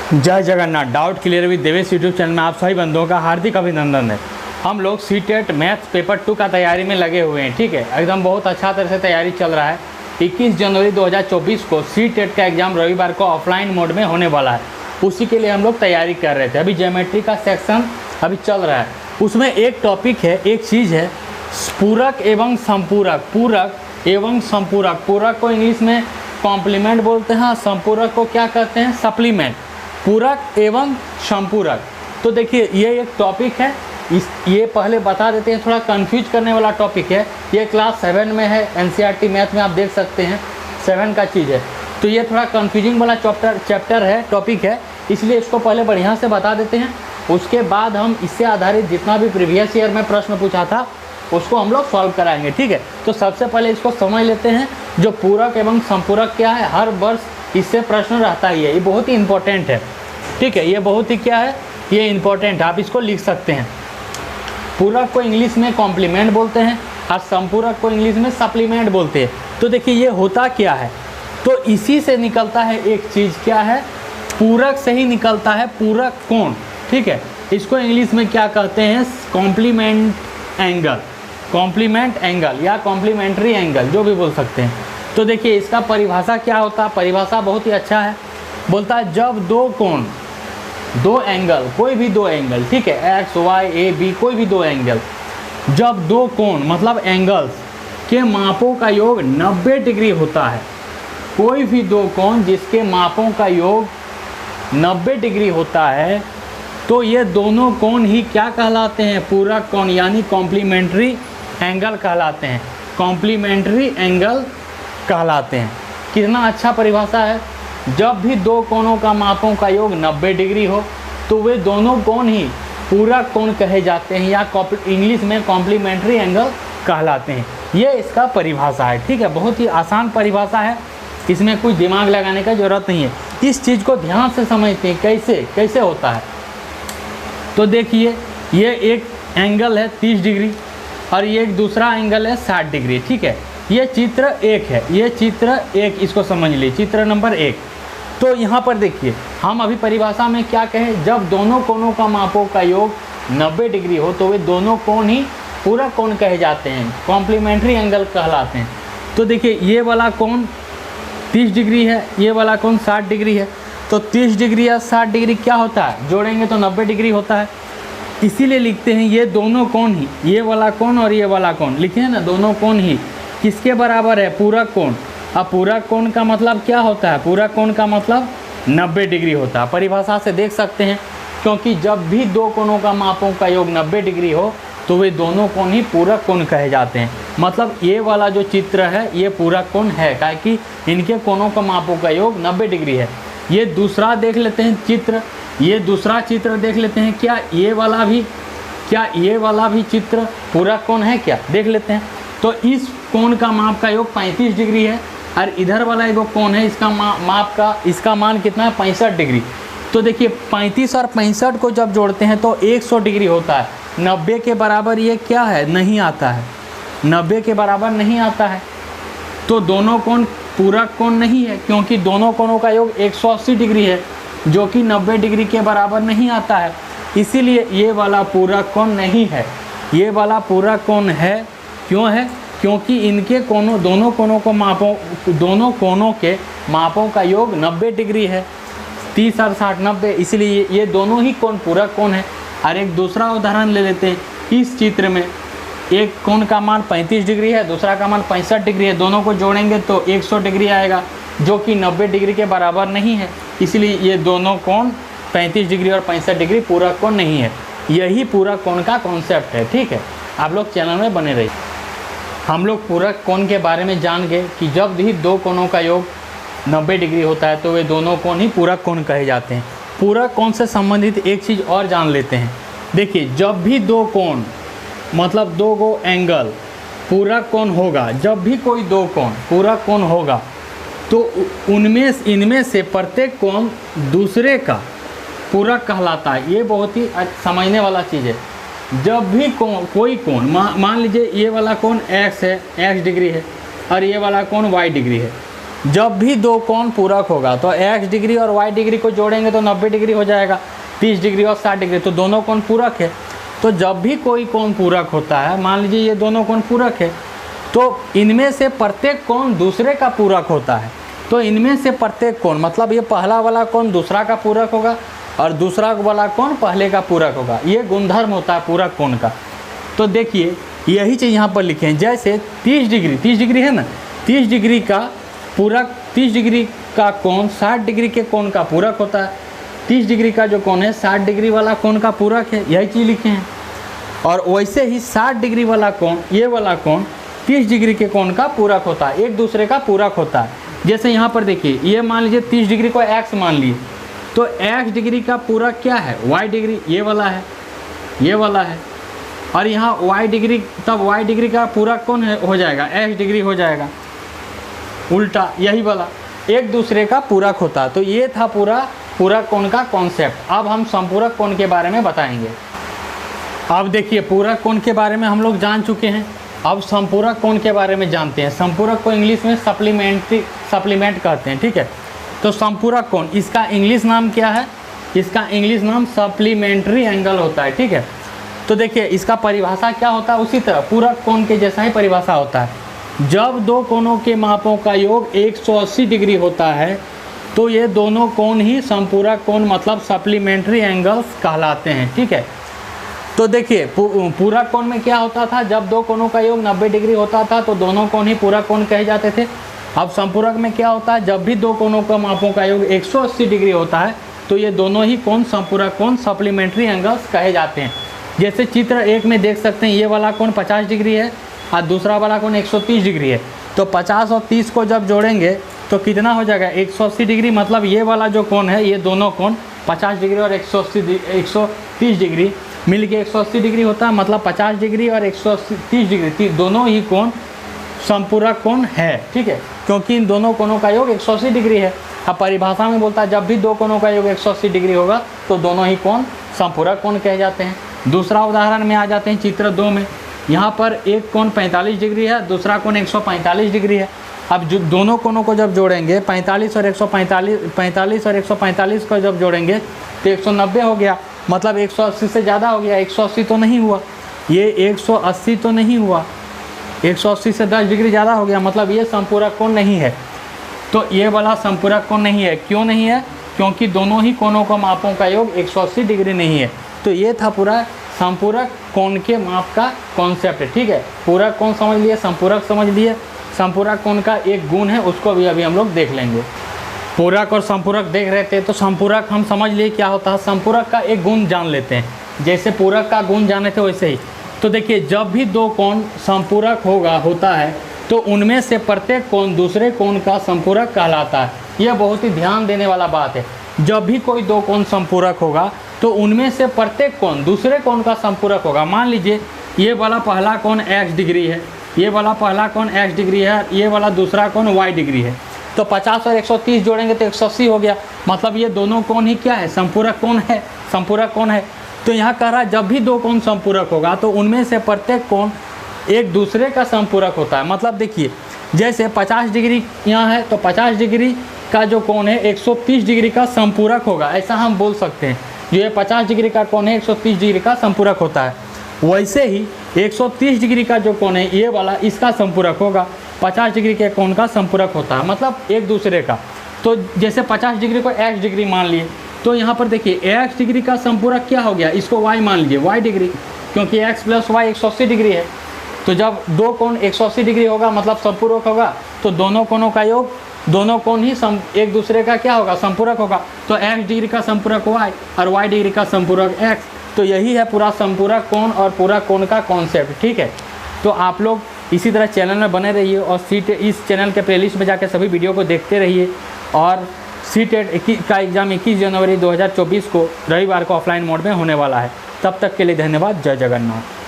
जय Jagannath. Doubt clear with Devesh YouTube channel में आप सभी बंधुओं का हार्दिक अभिनंदन है। हम लोग सीटेट मैथ्स पेपर 2 का तैयारी में लगे हुए हैं। ठीक है, एकदम बहुत अच्छा तरह से तैयारी चल रहा है। 21 जनवरी 2024 को सीटेट का एग्ज़ाम रविवार को ऑफलाइन मोड में होने वाला है। उसी के लिए हम लोग तैयारी कर रहे थे। अभी ज्योमेट्री का सेक्शन अभी चल रहा है, उसमें एक टॉपिक है, एक चीज़ है पूरक एवं संपूरक। पूरक एवं संपूरक, पूरक को इंग्लिश में कॉम्प्लीमेंट बोलते हैं, संपूरक को क्या कहते हैं, सप्लीमेंट। पूरक एवं संपूरक, तो देखिए ये एक टॉपिक है, ये पहले बता देते हैं, थोड़ा कंफ्यूज करने वाला टॉपिक है। ये क्लास 7 में है, एनसीईआरटी मैथ में आप देख सकते हैं 7 का चीज़ है। तो ये थोड़ा कंफ्यूजिंग वाला चैप्टर है, टॉपिक है, इसलिए इसको पहले बढ़िया से बता देते हैं। उसके बाद हम इससे आधारित जितना भी प्रीवियस ईयर में प्रश्न पूछा था उसको हम लोग सॉल्व कराएंगे। ठीक है, तो सबसे पहले इसको समझ लेते हैं। जो पूरक एवं संपूरक क्या है, हर वर्ष इससे प्रश्न रहता ही है, ये बहुत ही इंपॉर्टेंट है। ठीक है, ये बहुत ही क्या है, ये इंपॉर्टेंट है, आप इसको लिख सकते हैं। पूरक को इंग्लिश में कॉम्प्लीमेंट बोलते हैं और संपूरक को इंग्लिश में सप्लीमेंट बोलते हैं। तो देखिए ये होता क्या है, तो इसी से निकलता है एक चीज़, क्या है, पूरक से ही निकलता है पूरक कोण। ठीक है, इसको इंग्लिश में क्या कहते हैं, कॉम्प्लीमेंट एंगल, कॉम्प्लीमेंट एंगल या कॉम्प्लीमेंट्री एंगल, जो भी बोल सकते हैं। तो देखिए इसका परिभाषा क्या होता है, परिभाषा बहुत ही अच्छा है, बोलता है जब दो कोण, दो एंगल, कोई भी दो एंगल, ठीक है, एक्स वाई ए बी, कोई भी दो एंगल, जब दो कोण मतलब एंगल्स के मापों का योग 90 डिग्री होता है, कोई भी दो कोण जिसके मापों का योग 90 डिग्री होता है, तो ये दोनों कोण ही क्या कहलाते हैं, पूरक कोण यानी कॉम्प्लीमेंट्री एंगल कहलाते हैं, कॉम्प्लीमेंट्री एंगल कहलाते हैं। कितना अच्छा परिभाषा है। जब भी दो कोणों का मापों का योग 90 डिग्री हो तो वे दोनों कोण ही पूरक कोण कहे जाते हैं या इंग्लिश में कॉम्प्लीमेंट्री एंगल कहलाते हैं। ये इसका परिभाषा है। ठीक है, बहुत ही आसान परिभाषा है, इसमें कुछ दिमाग लगाने का ज़रूरत नहीं है। इस चीज़ को ध्यान से समझते हैं कैसे होता है। तो देखिए ये एक एंगल है 30 डिग्री और ये एक दूसरा एंगल है 60 डिग्री। ठीक है, ये चित्र एक है, ये चित्र एक, इसको समझ लीजिए, चित्र नंबर 1। तो यहाँ पर देखिए हम अभी परिभाषा में क्या कहें, जब दोनों कोणों का मापों का योग 90 डिग्री हो तो वे दोनों कोण ही पूरक कोण कहे जाते हैं, कॉम्प्लीमेंट्री एंगल कहलाते हैं। तो देखिए ये वाला कोण 30 डिग्री है, ये वाला कोण 60 डिग्री है, तो 30 डिग्री या 60 डिग्री क्या होता है, जोड़ेंगे तो 90 डिग्री होता है। इसीलिए लिखते हैं ये दोनों कोण ही, ये वाला कोण और ये वाला कोण लिखे हैं ना, दोनों कोण ही किसके बराबर है, पूरक कोण। अब पूरक कोण का मतलब क्या होता है, पूरक कोण का मतलब 90 डिग्री होता है। परिभाषा से देख सकते हैं, क्योंकि जब भी दो कोणों का मापों का योग 90 डिग्री हो तो वे दोनों कोण ही पूरक कोण कहे जाते हैं। मतलब ये वाला जो चित्र है ये पूरक कोण है, काहे इनके कोणों का मापों का योग 90 डिग्री है। ये दूसरा देख लेते हैं चित्र, ये दूसरा चित्र देख लेते हैं, क्या ये वाला भी चित्र पूरक कोण है क्या, देख लेते हैं। तो इस कोण का माप का योग 35 डिग्री है और इधर वाला एक कोण है, इसका मान कितना है, 65 डिग्री। तो देखिए 35 और 65 को जब जोड़ते हैं तो 100 डिग्री होता है। 90 के बराबर ये क्या है, नहीं आता है, 90 के बराबर नहीं आता है, तो दोनों कोण पूरक कोण नहीं है, क्योंकि दोनों कोणों का योग 180 डिग्री है, जो कि 90 डिग्री के बराबर नहीं आता है। इसीलिए ये वाला पूरक कोण नहीं है, ये वाला पूरक कोण है। क्यों है, क्योंकि इनके कोणों, दोनों कोणों के मापों का योग 90 डिग्री है, 30 और 60 90, इसलिए ये दोनों ही कोण पूरक कोण है। और एक दूसरा उदाहरण ले लेते हैं। इस चित्र में एक कोण का मान 35 डिग्री है, दूसरा का मान 65 डिग्री है, दोनों को जोड़ेंगे तो 100 डिग्री आएगा, जो कि 90 डिग्री के बराबर नहीं है। इसलिए ये दोनों कोण 35 डिग्री और 65 डिग्री पूरक कोण नहीं है। यही पूरक कोण का कॉन्सेप्ट है। ठीक है, आप लोग चैनल में बने रहिए। हम लोग पूरक कोण के बारे में जान गए कि जब भी दो कोणों का योग 90 डिग्री होता है तो वे दोनों कोण ही पूरक कोण कहे जाते हैं। पूरक कोण से संबंधित एक चीज़ और जान लेते हैं। देखिए जब भी दो कोण मतलब दो गो एंगल पूरक कोण होगा, जब भी कोई दो कोण पूरक कोण होगा तो इनमें से प्रत्येक कोण दूसरे का पूरक कहलाता है। ये बहुत ही समझने वाला चीज़ है। जब भी कोई कोण, मान लीजिए ये वाला कोण x है, x डिग्री है, और ये वाला कोण y डिग्री है, जब भी दो कोण पूरक होगा तो x डिग्री और y डिग्री को जोड़ेंगे तो 90 डिग्री हो जाएगा, 30 डिग्री और 60 डिग्री, तो दोनों कोण पूरक है। तो जब भी कोई कोण पूरक होता है, मान लीजिए ये दोनों कोण पूरक है, तो इनमें से प्रत्येक कोण दूसरे का पूरक होता है। तो इनमें से प्रत्येक कोण मतलब ये पहला वाला कोण दूसरा का पूरक होगा और दूसरा वाला कोण पहले का पूरक होगा। ये गुणधर्म होता है पूरक कोण का। तो देखिए यही चीज़ यहाँ पर लिखे हैं, जैसे 30 डिग्री है ना, 30 डिग्री का पूरक, 30 डिग्री का कोण 60 डिग्री के कोण का पूरक होता है। 30 डिग्री का जो कोण है 60 डिग्री वाला कोण का पूरक है, यही चीज़ लिखे हैं। और वैसे ही 60 डिग्री वाला कोण, ये वाला कोण 30 डिग्री के कोण का पूरक होता है, एक दूसरे का पूरक होता है। जैसे यहाँ पर देखिए, ये मान लीजिए 30 डिग्री को x मान लिए, तो x डिग्री का पूरक क्या है, y डिग्री, ये वाला है, ये वाला है। और यहाँ y डिग्री, तब y डिग्री का पूरक कौन है, हो जाएगा x डिग्री हो जाएगा, उल्टा यही वाला एक दूसरे का पूरक होता। तो ये था पूरा पूरक कोण का कॉन्सेप्ट। अब हम संपूरक कोण के बारे में बताएंगे। अब देखिए पूरक कोण के बारे में हम लोग जान चुके हैं, अब संपूरक कोण के बारे में जानते हैं। संपूरक को इंग्लिश में सप्लीमेंट कहते हैं, ठीक है। तो संपूरक कोण, इसका इंग्लिश नाम क्या है, इसका इंग्लिश नाम सप्लीमेंट्री एंगल होता है, ठीक है। तो देखिए इसका परिभाषा क्या होता है, उसी तरह पूरक कोण के जैसा ही परिभाषा होता है। जब दो कोणों के मापों का योग 180 डिग्री होता है तो ये दोनों कोण ही संपूरक कोण मतलब सप्लीमेंट्री एंगल्स कहलाते हैं, ठीक है। तो देखिए पूरक कोण में क्या होता था, जब दो कोणों का योग 90 डिग्री होता था तो दोनों कोण ही पूरक कोण कहे जाते थे। अब संपूरक में क्या होता है, जब भी दो कोणों का मापों का योग 180 डिग्री होता है तो ये दोनों ही कोण संपूरक कोण सप्लीमेंट्री एंगल्स कहे जाते हैं। जैसे चित्र 1 में देख सकते हैं, ये वाला कोण 50 डिग्री है और दूसरा वाला कोण 130 डिग्री है। तो 50 और 30 को जब जोड़ेंगे तो कितना हो जाएगा, 180 डिग्री। मतलब ये वाला जो कोण है, ये दोनों कोण 50 डिग्री और 130 डिग्री मिल के 180 डिग्री होता है। मतलब 50 डिग्री और 130 डिग्री दोनों ही कोण संपूरक कोण है, ठीक है, क्योंकि इन दोनों कोणों का योग 180 डिग्री है। अब परिभाषा में बोलता है जब भी दो कोणों का योग 180 डिग्री होगा तो दोनों ही कोण संपूरक कोण कहे जाते हैं। दूसरा उदाहरण में आ जाते हैं, चित्र 2 में। यहाँ पर एक कोण 45 डिग्री है, दूसरा कोण 145 डिग्री है। अब जो दोनों कोणों को जब जोड़ेंगे 45 और 145 को जब जोड़ेंगे तो 190 हो गया। मतलब 180 से ज़्यादा हो गया, 180 तो नहीं हुआ, ये 180 तो नहीं हुआ, 180 से 10 डिग्री ज़्यादा हो गया। मतलब ये संपूरक कोण नहीं है। तो ये वाला संपूरक कोण नहीं है। क्यों नहीं है, क्योंकि दोनों ही कोणों का मापों का योग 180 डिग्री नहीं है। तो ये था पूरा संपूरक कोण के माप का कॉन्सेप्ट, ठीक है। पूरक कोण समझ लिए, संपूरक समझ लिए। संपूरक कोण का एक गुण है, उसको भी अभी हम लोग देख लेंगे। पूरक और संपूरक देख रहे थे, तो संपूरक हम समझ लिए क्या होता है। संपूरक का एक गुण जान लेते हैं, जैसे पूरक का गुण जाने थे वैसे ही। तो देखिए जब भी दो कोण संपूरक होता है तो उनमें से प्रत्येक कोण दूसरे कोण का संपूरक कहलाता है। यह बहुत ही ध्यान देने वाला बात है। जब भी कोई दो कोण संपूरक होगा तो उनमें से प्रत्येक कोण दूसरे कोण का संपूरक होगा। मान लीजिए ये वाला पहला कोण x डिग्री है, ये वाला पहला कोण x डिग्री है, ये वाला दूसरा कोण y डिग्री है। तो 50 और 130 जोड़ेंगे तो 180 हो गया। मतलब ये दोनों कोण ही क्या है, संपूरक कोण है, संपूरक कोण है। तो यहाँ कह रहा है जब भी दो कोण संपूरक होगा तो उनमें से प्रत्येक कोण एक दूसरे का संपूरक होता है। मतलब देखिए जैसे 50 डिग्री यहाँ है तो 50 डिग्री का जो कोण है 130 डिग्री का संपूरक होगा, ऐसा हम बोल सकते हैं। जो ये 50 डिग्री का कोण है 130 डिग्री का संपूरक होता है। वैसे ही 130 डिग्री का जो कोण है ये वाला, इसका संपूरक होगा, 50 डिग्री के कोण का संपूरक होता है, मतलब एक दूसरे का। तो जैसे 50 डिग्री को x डिग्री मान लिए, तो यहाँ पर देखिए x डिग्री का संपूरक क्या हो गया, इसको y मान लीजिए, y डिग्री, क्योंकि x प्लस y 180 डिग्री है। तो जब दो कोण 180 डिग्री होगा मतलब संपूरक होगा, तो दोनों कोणों का योग, दोनों कोण ही एक दूसरे का क्या होगा, संपूरक होगा। तो x डिग्री का संपूरक y और y डिग्री का संपूरक x। तो यही है पूरा संपूरक कोण और पूरक कोण का कॉन्सेप्ट, ठीक है। तो आप लोग इसी तरह चैनल में बने रहिए और इस चैनल के प्लेलिस्ट में जाकर सभी वीडियो को देखते रहिए। और CTET का एग्ज़ाम 21 जनवरी 2024 को रविवार को ऑफलाइन मोड में होने वाला है। तब तक के लिए धन्यवाद। जय जगन्नाथ।